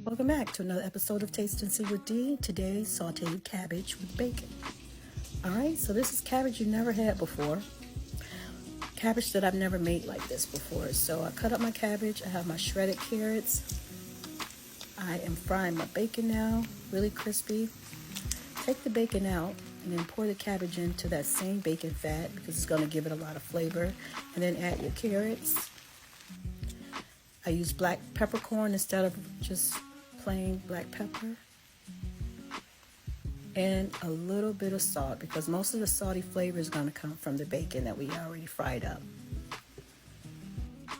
Welcome back to another episode of Taste and See with D. Today, sauteed cabbage with bacon. Alright, so this is cabbage you never had before. Cabbage that I've never made like this before. So I cut up my cabbage, I have my shredded carrots. I am frying my bacon now, really crispy. Take the bacon out and then pour the cabbage into that same bacon fat because it's going to give it a lot of flavor. And then add your carrots. I use black peppercorn instead of just plain black pepper, and a little bit of salt because most of the salty flavor is going to come from the bacon that we already fried up.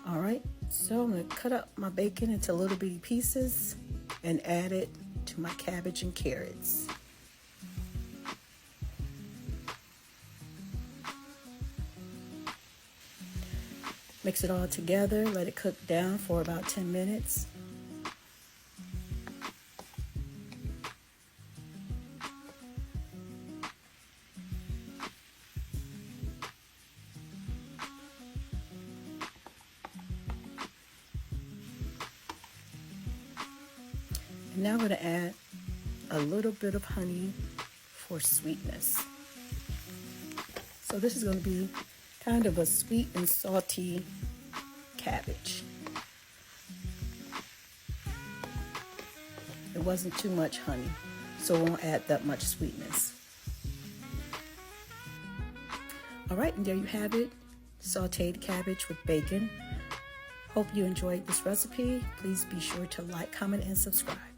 Alright, so I'm going to cut up my bacon into little bitty pieces and add it to my cabbage and carrots. Mix it all together, let it cook down for about 10 minutes. And now I'm going to add a little bit of honey for sweetness. So this is going to be kind of a sweet and salty cabbage. It wasn't too much honey, so it won't add that much sweetness. Alright, and there you have it, sauteed cabbage with bacon. Hope you enjoyed this recipe. Please be sure to like, comment, and subscribe.